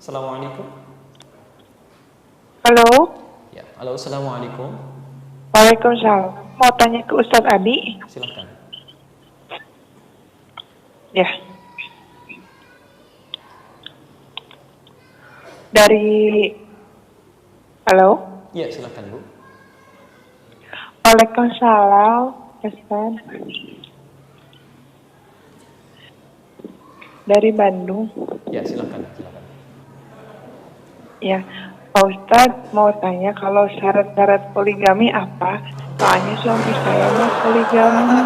Assalamualaikum. Halo, Ya, halo, assalamualaikum. Waalaikumsalam. Mau tanya ke Ustadz Abi? Silahkan. Ya. Dari, halo? Ya, silahkan Bu. Waalaikumsalam, Ustadz. Dari Bandung. Ya, silahkan, silahkan. Ya, Pak Ustadz mau tanya kalau syarat-syarat poligami apa? Soalnya suami saya mau poligami.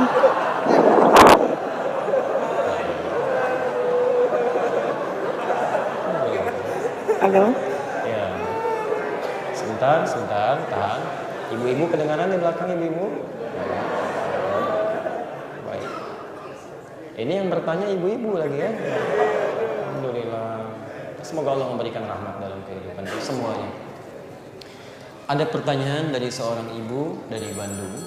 Halo? Ya. Sebentar, sebentar, tahan. Ibu-ibu kedengaran di belakang ibu-ibu? Baik. Ini yang bertanya ibu-ibu lagi ya. Alhamdulillah. Semoga Allah memberikan rahmat dalam kehidupan kita semuanya. Ada pertanyaan dari seorang ibu dari Bandung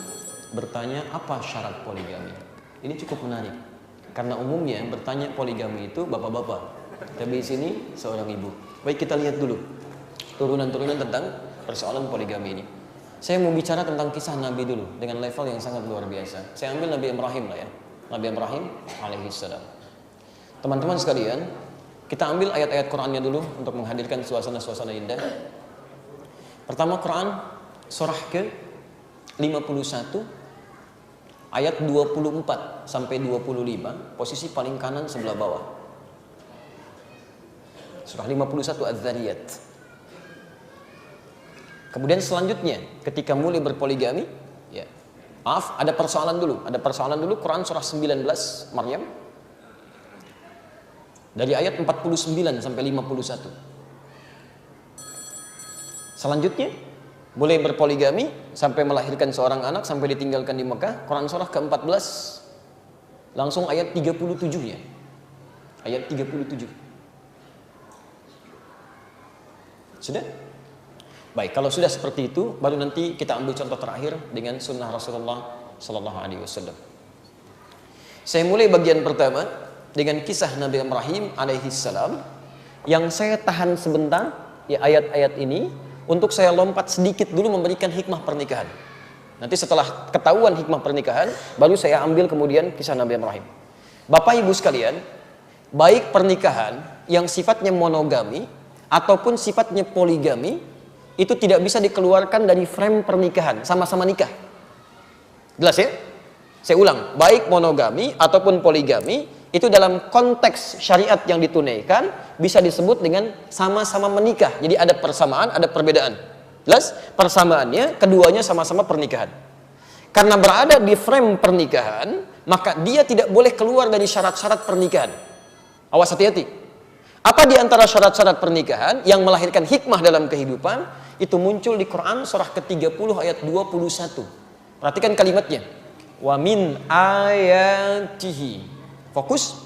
bertanya apa syarat poligami. Ini cukup menarik karena umumnya bertanya poligami itu bapak-bapak. Tapi di sini seorang ibu. Baik, kita lihat dulu turunan-turunan tentang persoalan poligami ini. Saya mau bicara tentang kisah Nabi dulu dengan level yang sangat luar biasa. Saya ambil Nabi Ibrahim lah ya. Nabi Ibrahim alaihissalam. Teman-teman sekalian, kita ambil ayat-ayat Qur'annya dulu untuk menghadirkan suasana-suasana indah. Pertama Quran surah ke 51 ayat 24 sampai 25, posisi paling kanan sebelah bawah. Surah 51 Az-Zariyat. Kemudian selanjutnya ketika mulai berpoligami, ya. Maaf, ada persoalan dulu Quran surah 19 Maryam dari ayat 49 sampai 51. Selanjutnya boleh berpoligami sampai melahirkan seorang anak sampai ditinggalkan di Mekah. Quran surah ke-14 langsung ayat 37-nya. Ayat 37. Sudah? Baik, kalau sudah seperti itu baru nanti kita ambil contoh terakhir dengan sunnah Rasulullah sallallahu alaihi wasallam. Saya mulai bagian pertama dengan kisah Nabi Ibrahim alaihi salam yang saya tahan sebentar ya ayat-ayat ini untuk saya lompat sedikit dulu memberikan hikmah pernikahan. Nanti setelah ketahuan hikmah pernikahan, baru saya ambil kemudian kisah Nabi Ibrahim. Bapak Ibu sekalian, baik pernikahan yang sifatnya monogami ataupun sifatnya poligami, itu tidak bisa dikeluarkan dari frame pernikahan, sama-sama nikah. Jelas ya? Saya ulang, baik monogami ataupun poligami, itu dalam konteks syariat yang ditunaikan bisa disebut dengan sama-sama menikah. Jadi ada persamaan, ada perbedaan. Jelas? Persamaannya keduanya sama-sama pernikahan. Karena berada di frame pernikahan, maka dia tidak boleh keluar dari syarat-syarat pernikahan. Awas, hati-hati. Apa di antara syarat-syarat pernikahan yang melahirkan hikmah dalam kehidupan? Itu muncul di Quran surah ke-30 ayat 21. Perhatikan kalimatnya. Wa min ayatihi. Fokus.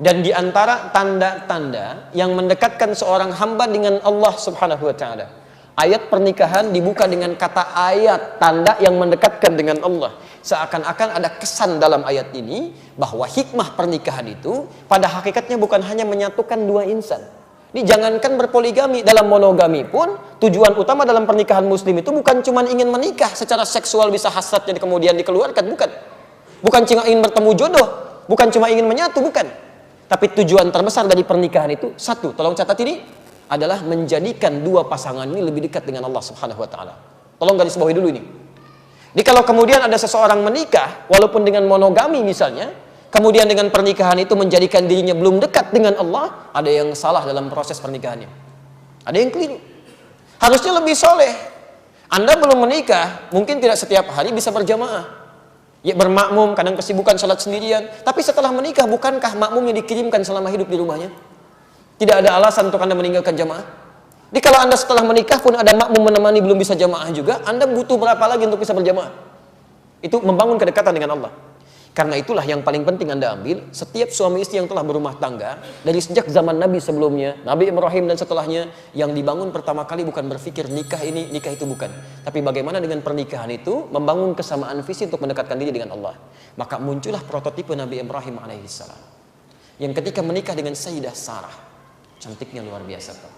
Dan di antara tanda-tanda yang mendekatkan seorang hamba dengan Allah Subhanahu wa taala. Ayat pernikahan dibuka dengan kata ayat, tanda yang mendekatkan dengan Allah. Seakan-akan ada kesan dalam ayat ini bahwa hikmah pernikahan itu pada hakikatnya bukan hanya menyatukan dua insan. Ini jangankan berpoligami, dalam monogami pun tujuan utama dalam pernikahan muslim itu bukan cuma ingin menikah secara seksual bisa hasrat jadi kemudian dikeluarkan, bukan. Bukan cuma ingin bertemu jodoh, bukan cuma ingin menyatu, bukan. Tapi tujuan terbesar dari pernikahan itu satu, tolong catat ini, adalah menjadikan dua pasangan ini lebih dekat dengan Allah Subhanahu wa taala. Tolong garis bawahi dulu ini. Jadi kalau kemudian ada seseorang menikah walaupun dengan monogami misalnya, kemudian dengan pernikahan itu menjadikan dirinya belum dekat dengan Allah, ada yang salah dalam proses pernikahannya. Ada yang keliru. Harusnya lebih soleh. Anda belum menikah, mungkin tidak setiap hari bisa berjamaah. Ya bermakmum, kadang kesibukan sholat sendirian. Tapi setelah menikah, bukankah makmumnya dikirimkan selama hidup di rumahnya? Tidak ada alasan untuk Anda meninggalkan jamaah. Jadi kalau Anda setelah menikah pun ada makmum menemani belum bisa jamaah juga, Anda butuh berapa lagi untuk bisa berjamaah? Itu membangun kedekatan dengan Allah. Karena itulah yang paling penting Anda ambil, setiap suami istri yang telah berumah tangga, dari sejak zaman Nabi sebelumnya, Nabi Ibrahim dan setelahnya, yang dibangun pertama kali bukan berpikir nikah ini, nikah itu bukan. Tapi bagaimana dengan pernikahan itu, membangun kesamaan visi untuk mendekatkan diri dengan Allah. Maka muncullah prototipe Nabi Ibrahim alaihissalam. Yang ketika menikah dengan Sayyidah Sarah. Cantiknya luar biasa, Pak.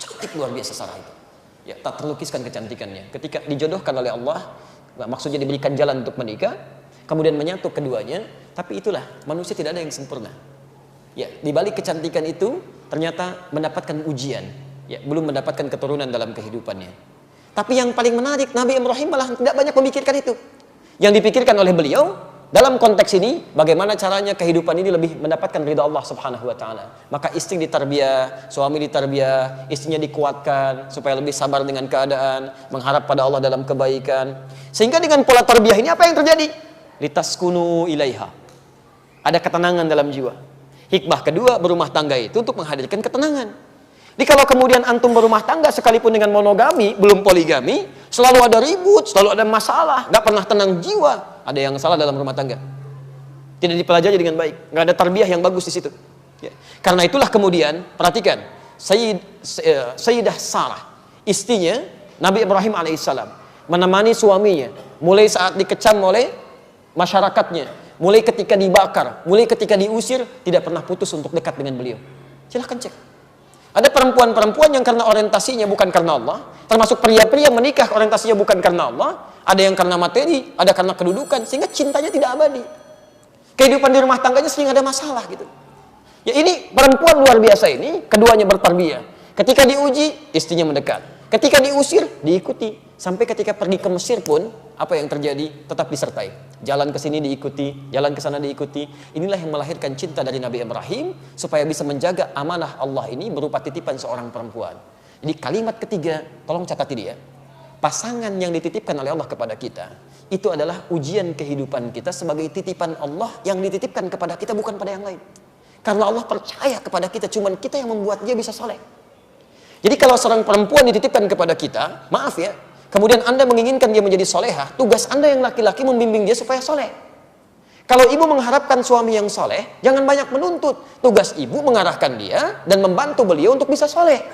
Cantik luar biasa Sarah itu. Ya, tak terlukiskan kecantikannya. Ketika dijodohkan oleh Allah, maksudnya diberikan jalan untuk menikah, kemudian menyatu keduanya, tapi itulah manusia tidak ada yang sempurna. Ya, di balik kecantikan itu ternyata mendapatkan ujian. Ya, belum mendapatkan keturunan dalam kehidupannya. Tapi yang paling menarik, Nabi Ibrahim malah tidak banyak memikirkan itu. Yang dipikirkan oleh beliau dalam konteks ini, bagaimana caranya kehidupan ini lebih mendapatkan ridha Allah Subhanahu wa taala. Maka istri ditarbiyah, suami ditarbiyah, istrinya dikuatkan supaya lebih sabar dengan keadaan, mengharap pada Allah dalam kebaikan. Sehingga dengan pola tarbiyah ini apa yang terjadi? Litaskunu ilaiha. Ada ketenangan dalam jiwa. Hikmah kedua berumah tangga itu untuk menghadirkan ketenangan. Jadi kalau kemudian antum berumah tangga sekalipun dengan monogami, belum poligami, selalu ada ribut, selalu ada masalah, nggak pernah tenang jiwa, ada yang salah dalam rumah tangga. Tidak dipelajari dengan baik, nggak ada tarbiyah yang bagus di situ. Ya. Karena itulah kemudian, perhatikan, Sayyidah Sarah, istrinya Nabi Ibrahim alaihissalam, menemani suaminya, mulai saat dikecam oleh masyarakatnya, mulai ketika dibakar, mulai ketika diusir, tidak pernah putus untuk dekat dengan beliau. Silahkan cek. Ada perempuan-perempuan yang karena orientasinya bukan karena Allah, termasuk pria-pria menikah orientasinya bukan karena Allah, ada yang karena materi, ada karena kedudukan, sehingga cintanya tidak abadi. Kehidupan di rumah tangganya sering ada masalah gitu. Ya ini perempuan luar biasa ini, keduanya bertarbiyah. Ketika diuji, istrinya mendekat. Ketika diusir, diikuti. Sampai ketika pergi ke Mesir pun, apa yang terjadi? Tetap disertai. Jalan ke sini diikuti, jalan ke sana diikuti. Inilah yang melahirkan cinta dari Nabi Ibrahim supaya bisa menjaga amanah Allah ini berupa titipan seorang perempuan. Jadi kalimat ketiga, tolong catat ini ya. Pasangan yang dititipkan oleh Allah kepada kita, itu adalah ujian kehidupan kita sebagai titipan Allah yang dititipkan kepada kita, bukan pada yang lain. Karena Allah percaya kepada kita, cuman kita yang membuat dia bisa soleh. Jadi kalau seorang perempuan dititipkan kepada kita, maaf ya, kemudian Anda menginginkan dia menjadi solehah, tugas Anda yang laki-laki membimbing dia supaya soleh. Kalau ibu mengharapkan suami yang soleh, jangan banyak menuntut. Tugas ibu mengarahkan dia dan membantu beliau untuk bisa soleh.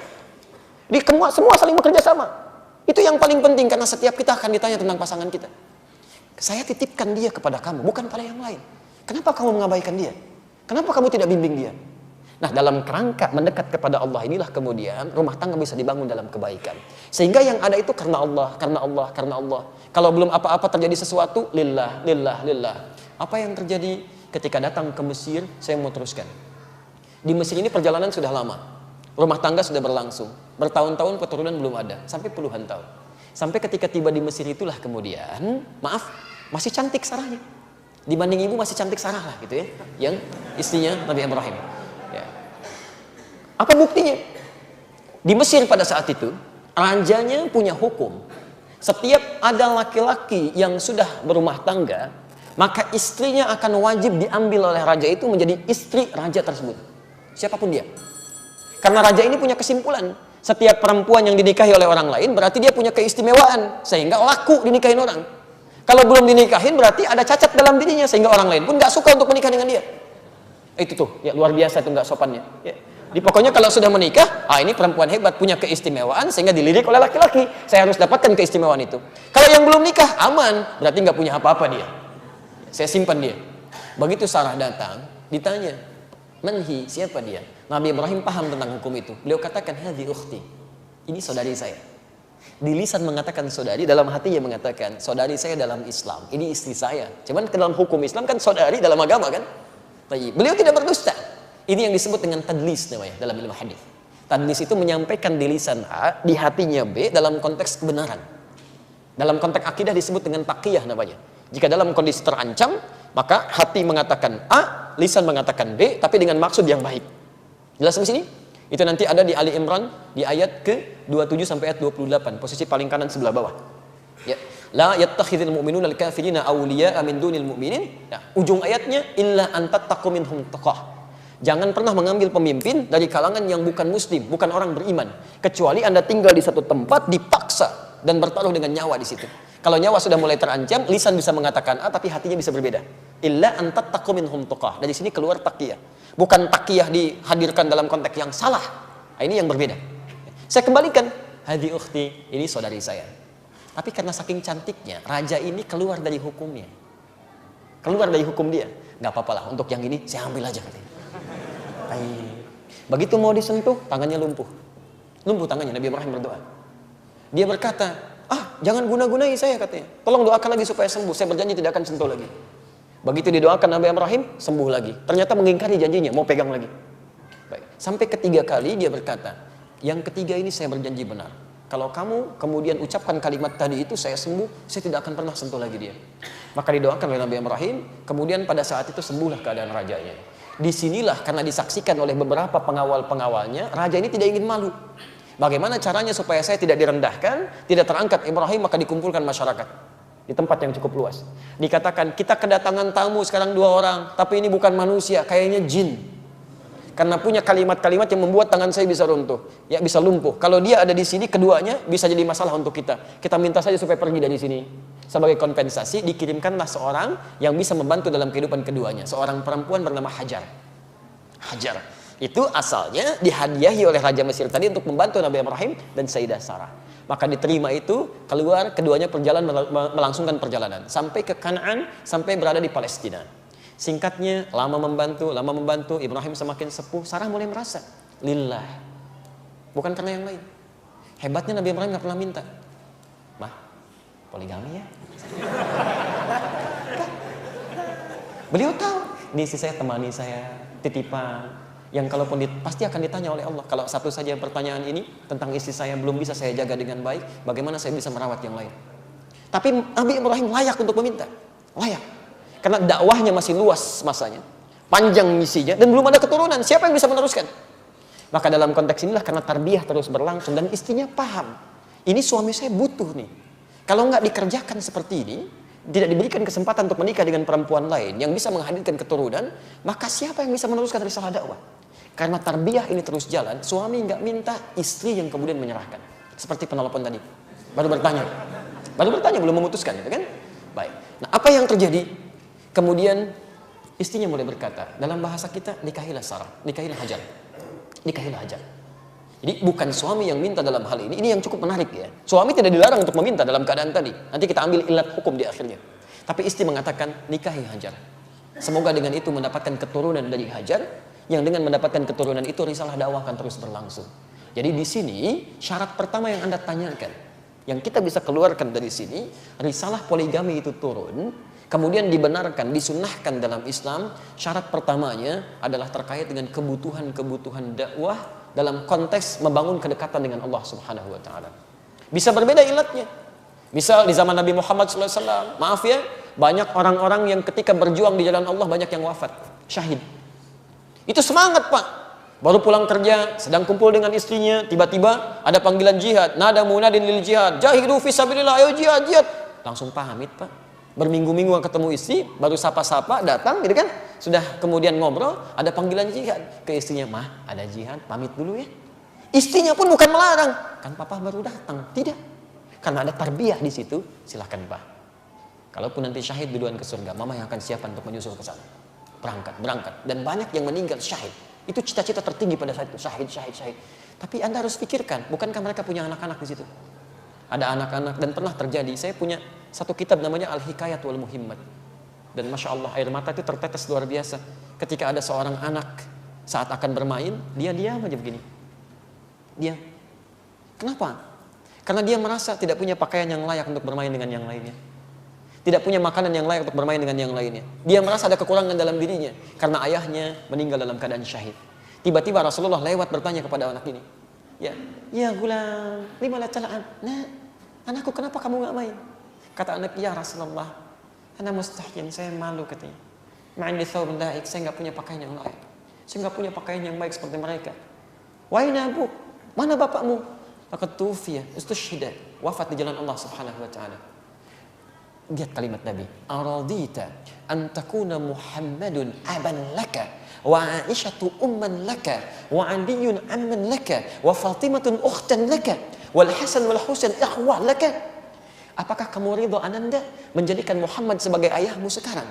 Jadi semua saling bekerja sama. Itu yang paling penting, karena setiap kita akan ditanya tentang pasangan kita. Saya titipkan dia kepada kamu, bukan pada yang lain. Kenapa kamu mengabaikan dia? Kenapa kamu tidak bimbing dia? Nah, dalam kerangka mendekat kepada Allah inilah kemudian rumah tangga bisa dibangun dalam kebaikan. Sehingga yang ada itu karena Allah, karena Allah, karena Allah. Kalau belum apa-apa terjadi sesuatu, lillah, lillah, lillah. Apa yang terjadi ketika datang ke Mesir? Saya mau teruskan. Di Mesir ini perjalanan sudah lama. Rumah tangga sudah berlangsung. Bertahun-tahun keturunan belum ada, sampai puluhan tahun. Sampai ketika tiba di Mesir itulah kemudian, maaf, masih cantik Sarahnya. Dibanding ibu masih cantik Sarah lah gitu ya, yang istrinya Nabi Ibrahim. Apa buktinya? Di Mesir pada saat itu, rajanya punya hukum. Setiap ada laki-laki yang sudah berumah tangga, maka istrinya akan wajib diambil oleh raja itu menjadi istri raja tersebut. Siapapun dia. Karena raja ini punya kesimpulan, setiap perempuan yang dinikahi oleh orang lain berarti dia punya keistimewaan, sehingga laku dinikahin orang. Kalau belum dinikahin berarti ada cacat dalam dirinya, sehingga orang lain pun gak suka untuk menikah dengan dia. Itu tuh, ya luar biasa itu gak sopannya. Ya. Di pokoknya kalau sudah menikah, ini perempuan hebat, punya keistimewaan sehingga dilirik oleh laki-laki. Saya harus dapatkan keistimewaan itu. Kalau yang belum nikah, aman, berarti nggak punya apa-apa dia. Saya simpan dia. Begitu Sarah datang, ditanya, manhi, siapa dia? Nabi Ibrahim paham tentang hukum itu. Beliau katakan, hadhi ukhti, ini saudari saya. Di lisan mengatakan saudari, dalam hatinya mengatakan, saudari saya dalam Islam, ini istri saya. Cuman dalam hukum Islam kan saudari dalam agama kan. Beliau tidak berdusta. Ini yang disebut dengan tadlis namanya dalam ilmu hadis. Tadlis itu menyampaikan di lisan A, di hatinya B dalam konteks kebenaran. Dalam konteks akidah disebut dengan taqiyah namanya. Jika dalam kondisi terancam, maka hati mengatakan A, lisan mengatakan B, tapi dengan maksud yang baik. Jelas di sini? Itu nanti ada di Ali Imran di ayat ke-27 sampai ayat 28, posisi paling kanan sebelah bawah. Ya. La yattakhidhul mu'minuna al-kafirina awliya'a min dunil mu'minin. Nah, ujung ayatnya illa an tattaqu minhum taqah. Jangan pernah mengambil pemimpin dari kalangan yang bukan muslim, bukan orang beriman, kecuali Anda tinggal di satu tempat dipaksa dan bertaruh dengan nyawa di situ. Kalau nyawa sudah mulai terancam, lisan bisa mengatakan A, tapi hatinya bisa berbeda. Illa an tattaqu minhum tuqah. Dari sini keluar taqiyah. Bukan taqiyah dihadirkan dalam konteks yang salah. Ini yang berbeda. Saya kembalikan, hadhi ukhti, ini saudari saya. Tapi karena saking cantiknya, raja ini keluar dari hukumnya. Keluar dari hukum dia. Nggak apa-apa lah, untuk yang ini saya ambil aja katanya. Begitu mau disentuh, tangannya lumpuh. Lumpuh tangannya, Nabi Ibrahim berdoa. Dia berkata, jangan guna-gunai saya katanya. Tolong doakan lagi supaya sembuh, saya berjanji tidak akan sentuh lagi. Begitu didoakan Nabi Ibrahim, sembuh lagi. Ternyata mengingkari janjinya, mau pegang lagi. Baik. Sampai ketiga kali dia berkata, yang ketiga ini saya berjanji benar. Kalau kamu kemudian ucapkan kalimat tadi itu, saya sembuh, saya tidak akan pernah sentuh lagi dia. Maka didoakan oleh Nabi Ibrahim, kemudian pada saat itu sembuhlah keadaan rajanya. Disinilah karena disaksikan oleh beberapa pengawal-pengawalnya, raja ini tidak ingin malu. Bagaimana caranya supaya saya tidak direndahkan, tidak terangkat Ibrahim, maka dikumpulkan masyarakat di tempat yang cukup luas. Dikatakan, kita kedatangan tamu sekarang 2 orang, tapi ini bukan manusia, kayaknya jin. Karena punya kalimat-kalimat yang membuat tangan saya bisa runtuh, ya bisa lumpuh. Kalau dia ada di sini, keduanya bisa jadi masalah untuk kita. Kita minta saja supaya pergi dari sini. Sebagai kompensasi, dikirimkanlah seorang yang bisa membantu dalam kehidupan keduanya. Seorang perempuan bernama Hajar. Hajar itu asalnya dihadiahi oleh Raja Mesir tadi untuk membantu Nabi Ibrahim dan Sayyidah Sarah. Maka diterima itu, keluar, keduanya melangsungkan perjalanan sampai ke Kanaan, sampai berada di Palestina. Singkatnya, lama membantu, Ibrahim semakin sepuh, Sarah mulai merasa lillah, bukan karena yang lain. Hebatnya Nabi Ibrahim gak pernah minta, mah, poligami ya. Beliau tahu, ini istri saya, temani saya, titipan, yang kalaupun pasti akan ditanya oleh Allah. Kalau satu saja pertanyaan ini tentang istri saya belum bisa saya jaga dengan baik, bagaimana saya bisa merawat yang lain? Tapi Nabi Ibrahim layak untuk meminta, layak. Karena dakwahnya masih luas masanya, panjang misinya, dan belum ada keturunan. Siapa yang bisa meneruskan? Maka dalam konteks inilah karena tarbiyah terus berlangsung dan istrinya paham, ini suami saya butuh nih. Kalau nggak dikerjakan seperti ini, tidak diberikan kesempatan untuk menikah dengan perempuan lain yang bisa menghadirkan keturunan, maka siapa yang bisa meneruskan risalah dakwah? Karena tarbiyah ini terus jalan, suami nggak minta, istri yang kemudian menyerahkan. Seperti penelpon tadi, baru bertanya, belum memutuskan, gitu kan? Baik. Nah, apa yang terjadi? Kemudian istrinya mulai berkata, dalam bahasa kita, nikahilah Sarah, nikahilah Hajar. Jadi bukan suami yang minta dalam hal ini yang cukup menarik ya. Suami tidak dilarang untuk meminta dalam keadaan tadi. Nanti kita ambil ilat hukum di akhirnya. Tapi istri mengatakan, nikahi Hajar. Semoga dengan itu mendapatkan keturunan dari Hajar, yang dengan mendapatkan keturunan itu risalah dakwah akan terus berlangsung. Jadi di sini syarat pertama yang Anda tanyakan, yang kita bisa keluarkan dari sini, risalah poligami itu turun. Kemudian dibenarkan, disunnahkan dalam Islam. Syarat pertamanya adalah terkait dengan kebutuhan-kebutuhan dakwah dalam konteks membangun kedekatan dengan Allah Subhanahu wa taala. Bisa berbeda ilatnya. Misal di zaman Nabi Muhammad SAW, maaf ya, banyak orang-orang yang ketika berjuang di jalan Allah banyak yang wafat, syahid. Itu semangat, Pak. Baru pulang kerja, sedang kumpul dengan istrinya, tiba-tiba ada panggilan jihad, nada munadin lil jihad, jahidu fi sabilillah, ayo jihad. Langsung pamit, Pak. Berminggu-minggu ketemu istri, baru sapa-sapa, datang gitu kan, sudah kemudian ngobrol, ada panggilan jihad ke istrinya, mah ada jihad, pamit dulu ya. Istrinya pun bukan melarang, kan papa baru datang, tidak, karena ada tarbiyah di situ. Silahkan Pak, kalaupun nanti syahid duluan ke surga, mama yang akan siapkan untuk menyusul ke sana. Berangkat, dan banyak yang meninggal syahid. Itu cita-cita tertinggi pada saat itu, syahid. Tapi Anda harus pikirkan, bukankah mereka punya anak-anak di situ? Ada anak-anak, dan pernah terjadi, saya punya satu kitab namanya Al-Hikayat wal Muhimmat. Dan Masya Allah, air mata itu tertetes luar biasa. Ketika ada seorang anak saat akan bermain, dia diam aja begini. Dia, kenapa? Karena dia merasa tidak punya pakaian yang layak untuk bermain dengan yang lainnya. Tidak punya makanan yang layak untuk bermain dengan yang lainnya. Dia merasa ada kekurangan dalam dirinya karena ayahnya meninggal dalam keadaan syahid. Tiba-tiba Rasulullah lewat bertanya kepada anak ini, ya gulam, lima la tal'an. Nah, anakku kenapa kamu nggak main? Kata anak, ya Rasulullah, ana mustahyin, saya malu katanya. Ma'indi thawbun laik, saya nggak punya pakaian yang layak. Saya nggak punya pakaian yang baik seperti mereka. Wa aina abuk? Mana bapakmu? Laqad tufiya, istushhida, wafat di jalan Allah Subhanahu wa taala. Lihat kalimat Nabi, aradita an takuna Muhammadun aban laka wa Aisyatu umman laka wa Aliyun amman laka wa Fatimatun ukhtan laka wal Hasan wal Husain ikhwah laka. Apakah kamu ridho Ananda menjadikan Muhammad sebagai ayahmu sekarang,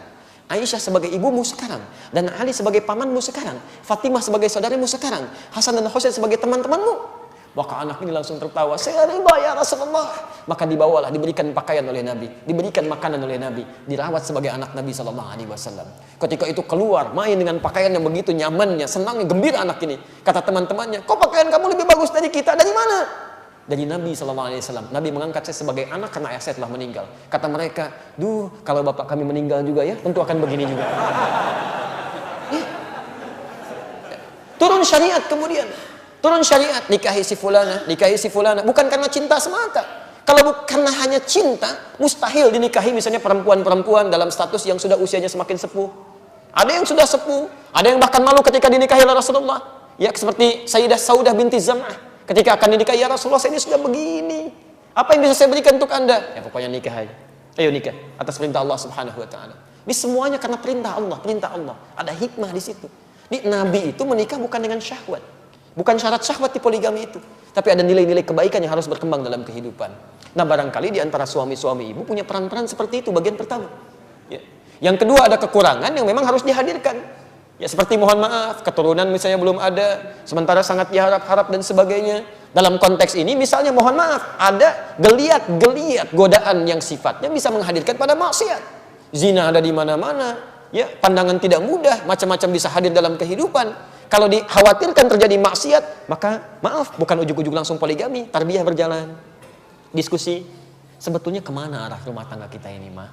Aisyah sebagai ibumu sekarang, dan Ali sebagai pamanmu sekarang, Fatimah sebagai saudarimu sekarang, Hasan dan Husain sebagai teman-temanmu? Maka anak ini langsung tertawa, saya ridha ya Rasulullah. Maka dibawalah, diberikan pakaian oleh Nabi, diberikan makanan oleh Nabi, dirawat sebagai anak Nabi SAW. Ketika itu keluar, main dengan pakaian yang begitu nyamannya, senangnya, gembira anak ini. Kata teman-temannya, kok pakaian kamu lebih bagus dari kita? Dari mana? Dari Nabi SAW. Nabi mengangkat saya sebagai anak karena ayah saya telah meninggal. Kata mereka, duh, kalau bapak kami meninggal juga ya, tentu akan begini juga. Turun syariat kemudian. Turun syariat, nikahi si fulana, bukan karena cinta semata. Kalau karena hanya cinta, mustahil dinikahi misalnya perempuan-perempuan dalam status yang sudah usianya semakin sepuh. Ada yang sudah sepuh, ada yang bahkan malu ketika dinikahi oleh Rasulullah. Ya, seperti Sayyidah Saudah binti Zam'ah. Ketika akan dinikahi, ya Rasulullah, saya ini sudah begini. Apa yang bisa saya berikan untuk Anda? Ya pokoknya nikah aja. Ayo nikah atas perintah Allah Subhanahu wa taala. Ini semuanya karena perintah Allah, perintah Allah. Ada hikmah di situ. Nabi itu menikah bukan dengan syahwat. Bukan syarat syahwat di poligami itu. Tapi ada nilai-nilai kebaikan yang harus berkembang dalam kehidupan. Nah, barangkali di antara suami-suami ibu punya peran-peran seperti itu, bagian pertama. Ya. Yang kedua, ada kekurangan yang memang harus dihadirkan. Ya, seperti mohon maaf, keturunan misalnya belum ada, sementara sangat diharap-harap dan sebagainya. Dalam konteks ini, misalnya mohon maaf, ada geliat-geliat godaan yang sifatnya bisa menghadirkan pada maksiat. Zina ada di mana-mana. Ya, pandangan tidak mudah, macam-macam bisa hadir dalam kehidupan. Kalau dikhawatirkan terjadi maksiat, maka maaf, bukan ujuk-ujuk langsung poligami, tarbiyah berjalan. Diskusi, sebetulnya kemana arah rumah tangga kita ini, Ma?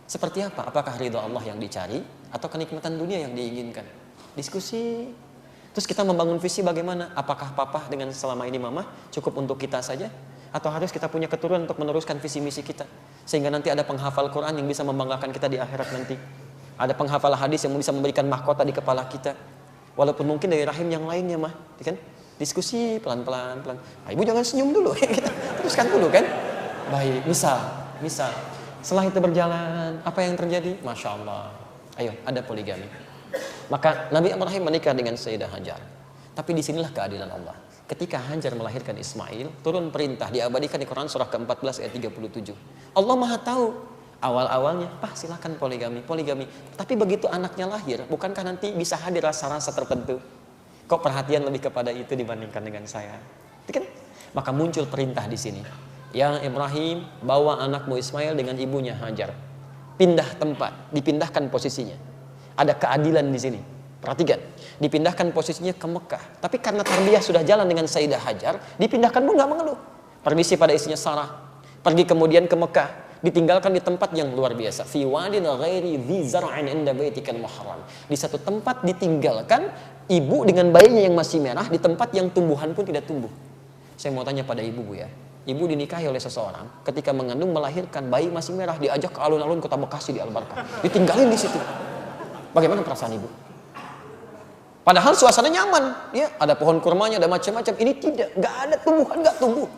Seperti apa? Apakah ridha Allah yang dicari, atau kenikmatan dunia yang diinginkan? Diskusi. Terus kita membangun visi bagaimana? Apakah papa dengan selama ini mama cukup untuk kita saja? Atau harus kita punya keturunan untuk meneruskan visi misi kita? Sehingga nanti ada penghafal Quran yang bisa membanggakan kita di akhirat nanti. Ada penghafal hadis yang bisa memberikan mahkota di kepala kita. Walaupun mungkin dari rahim yang lainnya, mah, kan? Diskusi pelan-pelan. Ibu jangan senyum dulu, kita teruskan dulu, kan? Baik, misal, setelah itu berjalan, apa yang terjadi? Masya Allah, ayo, ada poligami. Maka Nabi Ibrahim menikah dengan Sayyidah Hajar. Tapi disinilah keadilan Allah. Ketika Hajar melahirkan Ismail, turun perintah, diabadikan di Quran surah ke-14 ayat 37. Allah Maha tahu. Awal-awalnya, silakan poligami. Tapi begitu anaknya lahir, bukankah nanti bisa hadir rasa-rasa tertentu? Kok perhatian lebih kepada itu dibandingkan dengan saya? Itu kan? Maka muncul perintah di sini. Ya Ibrahim, bawa anakmu Ismail dengan ibunya Hajar. Pindah tempat, dipindahkan posisinya. Ada keadilan di sini. Perhatikan, dipindahkan posisinya ke Mekah. Tapi karena tarbiyah sudah jalan dengan Sayyidah Hajar, dipindahkan pun nggak mengeluh. Permisi pada istrinya Sarah, pergi kemudian ke Mekah. Ditinggalkan di tempat yang luar biasa. Fi wadin ghairi dzi zar'in inda baitikal muharram. Di satu tempat ditinggalkan ibu dengan bayinya yang masih merah di tempat yang tumbuhan pun tidak tumbuh. Saya mau tanya pada ibu, Bu, ya. Ibu dinikahi oleh seseorang, ketika mengandung melahirkan bayi masih merah, diajak ke alun-alun kota Bekasi di Al-Barkah. Ditinggalin di situ. Bagaimana perasaan ibu? Padahal suasana nyaman, ya, ada pohon kurmanya, ada macam-macam. Ini tidak, enggak ada tumbuhan, enggak tumbuh.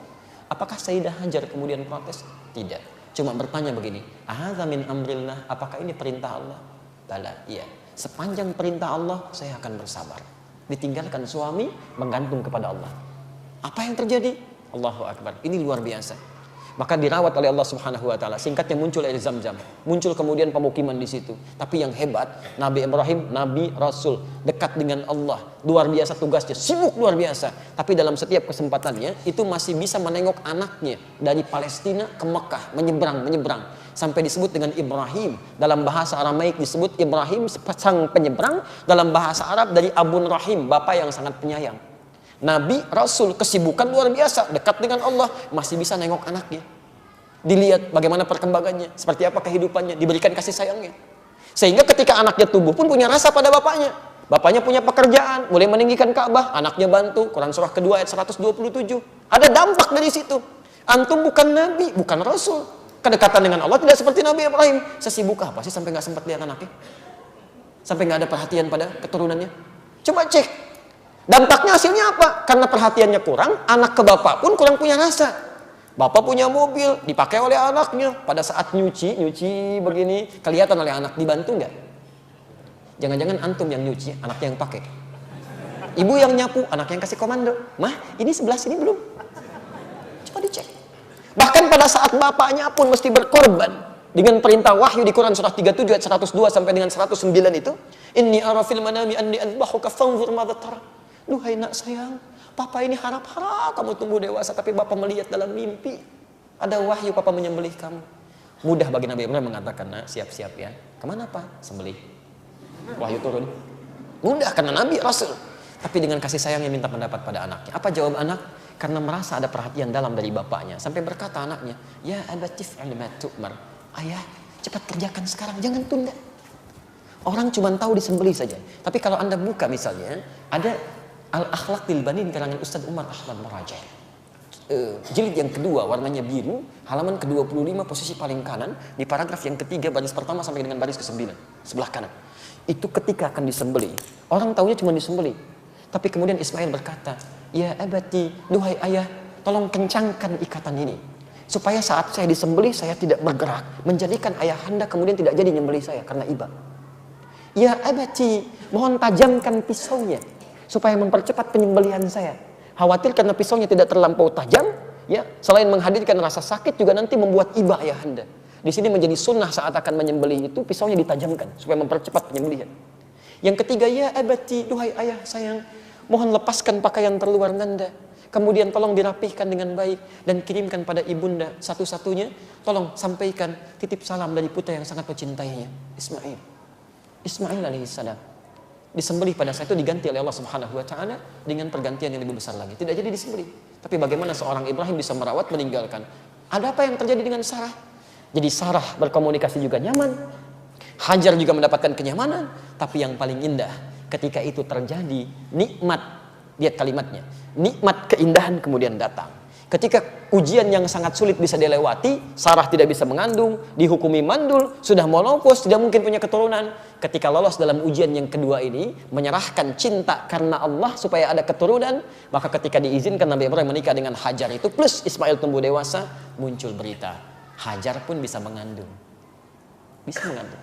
Apakah Sayyidah Hajar kemudian protes? Tidak. Cuma bertanya begini, ahadza min amrillah, apakah ini perintah Allah? Bala, iya. Sepanjang perintah Allah, saya akan bersabar. Ditinggalkan suami, menggantung kepada Allah. Apa yang terjadi? Allahu Akbar. Ini luar biasa. Maka dirawat oleh Allah Subhanahu wa taala. Singkatnya muncul air Zam-Zam. Muncul kemudian pemukiman di situ. Tapi yang hebat, Nabi Ibrahim, Nabi Rasul, dekat dengan Allah. Luar biasa tugasnya, sibuk luar biasa. Tapi dalam setiap kesempatannya, itu masih bisa menengok anaknya dari Palestina ke Mekah, menyeberang. Sampai disebut dengan Ibrahim. Dalam bahasa Aramaik disebut Ibrahim sang penyeberang. Dalam bahasa Arab dari Abun Rahim, Bapak yang sangat penyayang. Nabi, Rasul, kesibukan luar biasa, dekat dengan Allah, masih bisa nengok anaknya. Dilihat bagaimana perkembangannya, seperti apa kehidupannya, diberikan kasih sayangnya. Sehingga ketika anaknya tumbuh pun punya rasa pada bapaknya. Bapaknya punya pekerjaan, mulai meninggikan Ka'bah, anaknya bantu, Quran surah kedua ayat 127. Ada dampak dari situ. Antum bukan Nabi, bukan Rasul. Kedekatan dengan Allah tidak seperti Nabi Ibrahim. Sesibuk apa sih sampai gak sempat lihat anaknya? Sampai gak ada perhatian pada keturunannya? Coba cek. Dampaknya hasilnya apa? Karena perhatiannya kurang, anak ke bapak pun kurang punya rasa. Bapak punya mobil, dipakai oleh anaknya. Pada saat nyuci begini, kelihatan oleh anak, dibantu nggak? Jangan-jangan antum yang nyuci, anaknya yang pakai. Ibu yang nyapu, anak yang kasih komando. Mah, ini sebelah sini belum? Coba dicek. Bahkan pada saat bapaknya pun mesti berkorban dengan perintah wahyu di Quran surah 37 ayat 102 sampai dengan 109 itu, inni ara fil manami anni adbahuka fanzur madza tara. Duhai nak sayang, Papa ini harap-harap kamu tumbuh dewasa, tapi Bapak melihat dalam mimpi ada wahyu Papa menyembelih kamu. Mudah bagi Nabi Ibrahim mengatakan, nah, siap-siap ya. Kemana Pak? Sembelih. Wahyu turun. Mudah karena Nabi Rasul. Tapi dengan kasih sayangnya minta pendapat pada anaknya. Apa jawab anak? Karena merasa ada perhatian dalam dari bapaknya. Sampai berkata anaknya, ya abatif ma tu'mar. Ayah, cepat kerjakan sekarang, jangan tunda. Orang cuma tahu disembelih saja. Tapi kalau Anda buka misalnya, ada Al-Akhlaq lil Banin karangan Ustaz Umar Ahmad Marajai. Jilid yang kedua, warnanya biru, halaman ke-25, posisi paling kanan, di paragraf yang ketiga, baris pertama sampai dengan baris ke-9, sebelah kanan. Itu ketika akan disembelih, orang tahunya cuma disembelih. Tapi kemudian Ismail berkata, ya abati, duhai ayah, tolong kencangkan ikatan ini. Supaya saat saya disembelih, saya tidak bergerak, menjadikan ayahanda kemudian tidak jadi menyembelih saya karena iba. Ya abati, mohon tajamkan pisaunya, supaya mempercepat penyembelihan saya. Khawatir karena pisaunya tidak terlampau tajam, ya, selain menghadirkan rasa sakit juga nanti membuat iba ayahanda. Di sini menjadi sunnah saat akan menyembelih itu pisaunya ditajamkan supaya mempercepat penyembelihan. Yang ketiga, ya abati, duhai ayah sayang, mohon lepaskan pakaian terluar Nanda. Kemudian tolong dirapihkan dengan baik dan kirimkan pada ibunda satu-satunya. Tolong sampaikan titip salam dari putra yang sangat mencintainya, Ismail. Ismail alaihissalam disembelih pada saat itu diganti oleh Allah Subhanahu wa taala dengan pergantian yang lebih besar lagi. Tidak jadi disembelih. Tapi bagaimana seorang Ibrahim bisa merawat meninggalkan? Ada apa yang terjadi dengan Sarah? Jadi Sarah berkomunikasi juga nyaman. Hajar juga mendapatkan kenyamanan. Tapi yang paling indah ketika itu terjadi nikmat, lihat kalimatnya, nikmat keindahan kemudian datang. Ketika ujian yang sangat sulit bisa dilewati, Sarah tidak bisa mengandung, dihukumi mandul, sudah monopos, tidak mungkin punya keturunan. Ketika lolos dalam ujian yang kedua ini, menyerahkan cinta karena Allah supaya ada keturunan, maka ketika diizinkan Nabi Ibrahim menikah dengan Hajar itu, plus Ismail tumbuh dewasa, muncul berita, Hajar pun bisa mengandung. Bisa mengandung.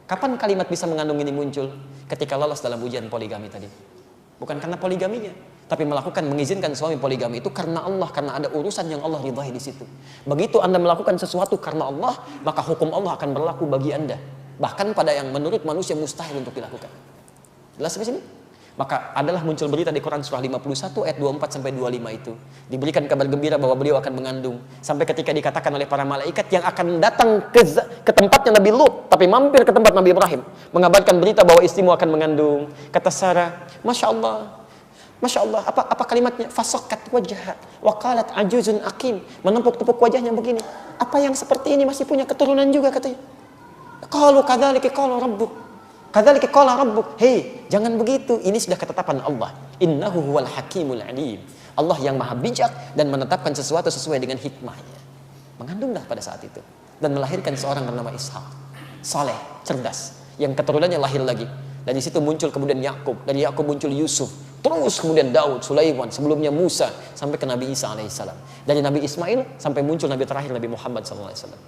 Kapan kalimat bisa mengandung ini muncul? Ketika lolos dalam ujian poligami tadi. Bukan karena poligaminya, tapi melakukan mengizinkan suami poligami itu karena Allah, karena ada urusan yang Allah ridhai di situ. Begitu Anda melakukan sesuatu karena Allah, maka hukum Allah akan berlaku bagi Anda. Bahkan pada yang menurut manusia mustahil untuk dilakukan. Jelas sampai sini? Maka adalah muncul berita di Quran surah 51 ayat 24 sampai 25 itu. Diberikan kabar gembira bahwa beliau akan mengandung. Sampai ketika dikatakan oleh para malaikat yang akan datang ke tempatnya Nabi Lut, tapi mampir ke tempat Nabi Ibrahim, mengabarkan berita bahwa istrimu akan mengandung. Kata Sarah, Masya Allah, apa kalimatnya? Fasaqat wajha wa qalat ajuzun aqim. Menepuk-tepuk wajahnya begini. Apa yang seperti ini masih punya keturunan juga katanya. Qalu kadzalika qala rabbuk. Kadzalika qala rabbuk. Hei, jangan begitu. Ini sudah ketetapan Allah. Innahu huwal hakimul alim. Allah yang maha bijak dan menetapkan sesuatu sesuai dengan hikmahnya. Mengandunglah pada saat itu dan melahirkan seorang bernama Ishak. Saleh, cerdas, yang keturunannya lahir lagi. Dari situ muncul kemudian Yakub, dari Yakub muncul Yusuf, terus kemudian Daud, Sulaiman, sebelumnya Musa, sampai ke Nabi Isa alaihissalam. Dari Nabi Ismail sampai muncul Nabi terakhir Nabi Muhammad sallallahu alaihi wasallam.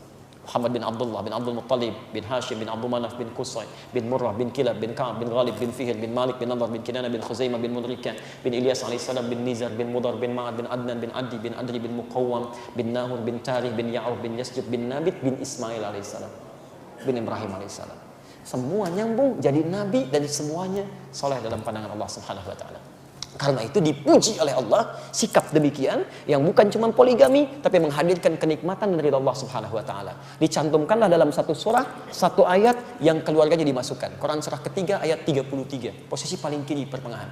Muhammad bin Abdullah bin Abdul Muttalib bin Hashim bin Abdul Manaf bin Qusay bin Murrah bin Kilab bin Ka'ab bin Ghalib bin Fihr bin Malik bin Nadar bin Kinana bin Khuzaimah bin Mudrika bin Ilyas alaihissalam bin Nizar bin Mudar bin Ma'ad bin Adnan bin Adi bin Adri bin Muqawwam bin Nahur bin Tarih bin Ya'ur bin Yasjud bin Nabit bin Ismail alaihissalam bin Ibrahim alaihissalam. Semua nyambung jadi nabi dan semuanya soleh dalam pandangan Allah Subhanahu wa taala. Karena itu dipuji oleh Allah sikap demikian yang bukan cuma poligami tapi menghadirkan kenikmatan dari Allah Subhanahu wa taala. Dicantumkanlah dalam satu surah, satu ayat yang keluarganya dimasukkan. Quran surah ketiga ayat 33, posisi paling kiri pertengahan.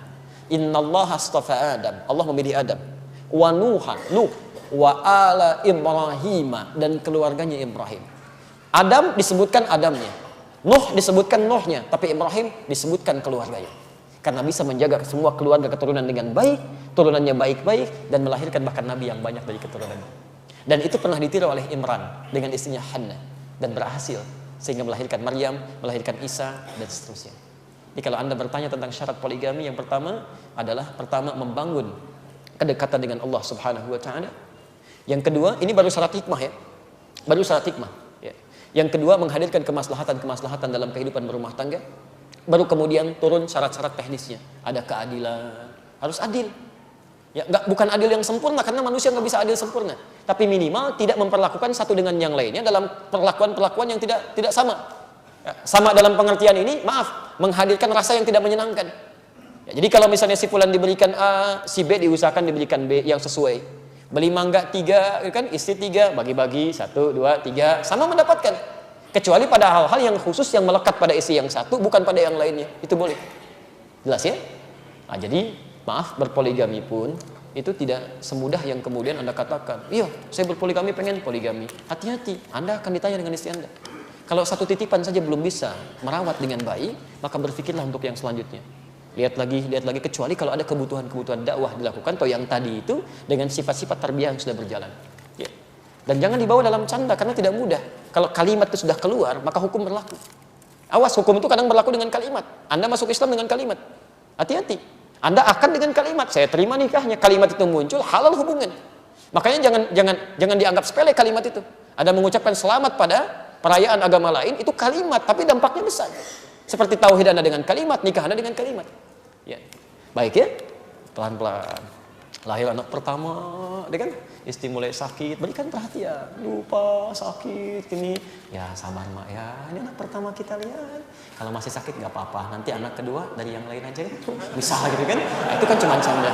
Innallaha astafa Adam, Allah memilih Adam. Wa Nuhan, Nuh, wa ala Ibrahim dan keluarganya Ibrahim. Adam disebutkan Adamnya, Nuh disebutkan Nuhnya, tapi Ibrahim disebutkan keluarganya. Karena bisa menjaga semua keluarga keturunan dengan baik, turunannya baik-baik, dan melahirkan bahkan nabi yang banyak dari keturunannya. Dan itu pernah ditiru oleh Imran dengan istrinya Hannah, dan berhasil, sehingga melahirkan Maryam, melahirkan Isa, dan seterusnya. Jadi kalau Anda bertanya tentang syarat poligami, yang pertama adalah membangun kedekatan dengan Allah Subhanahu wa taala. Yang kedua, ini baru syarat hikmah ya. Baru syarat hikmah ya. Yang kedua, menghadirkan kemaslahatan dalam kehidupan berumah tangga. Baru kemudian turun syarat-syarat teknisnya. Ada keadilan, harus adil. Ya, bukan adil yang sempurna karena manusia nggak bisa adil sempurna. Tapi minimal tidak memperlakukan satu dengan yang lainnya dalam perlakuan yang tidak sama. Ya, sama dalam pengertian ini, maaf, menghadirkan rasa yang tidak menyenangkan. Ya, jadi kalau misalnya si fulan diberikan A, si B diusahakan diberikan B yang sesuai. Beli mangga 3, kan istri 3, bagi-bagi 1, 2, 3, sama mendapatkan. Kecuali pada hal-hal yang khusus yang melekat pada istri yang satu, bukan pada yang lainnya. Itu boleh. Jelas ya? Nah, jadi maaf, berpoligami pun itu tidak semudah yang kemudian Anda katakan, iya saya berpoligami, pengen poligami. Hati-hati, Anda akan ditanya dengan istri Anda. Kalau satu titipan saja belum bisa merawat dengan baik, maka berpikirlah untuk yang selanjutnya. Lihat lagi, kecuali kalau ada kebutuhan-kebutuhan dakwah dilakukan, atau yang tadi itu dengan sifat-sifat tarbiyah yang sudah berjalan. Ya. Dan jangan dibawa dalam canda, karena tidak mudah. Kalau kalimat itu sudah keluar, maka hukum berlaku. Awas, hukum itu kadang berlaku dengan kalimat. Anda masuk Islam dengan kalimat. Hati-hati. Anda akan dengan kalimat, saya terima nikahnya, kalimat itu muncul, halal hubungan. Makanya jangan dianggap sepele kalimat itu. Anda mengucapkan selamat pada perayaan agama lain, itu kalimat, tapi dampaknya besar. Seperti tauhid Anda dengan kalimat, nikah Anda dengan kalimat. Ya. Baik ya. Pelan-pelan. Lahir anak pertama, dia kan istri mulai sakit, berikan perhatian. Lupa sakit gini. Ya sabar mak ya. Ini anak pertama kita lihat. Kalau masih sakit nggak apa-apa. Nanti anak kedua dari yang lain aja. Bisa gitu kan. Nah, itu kan cuma canda.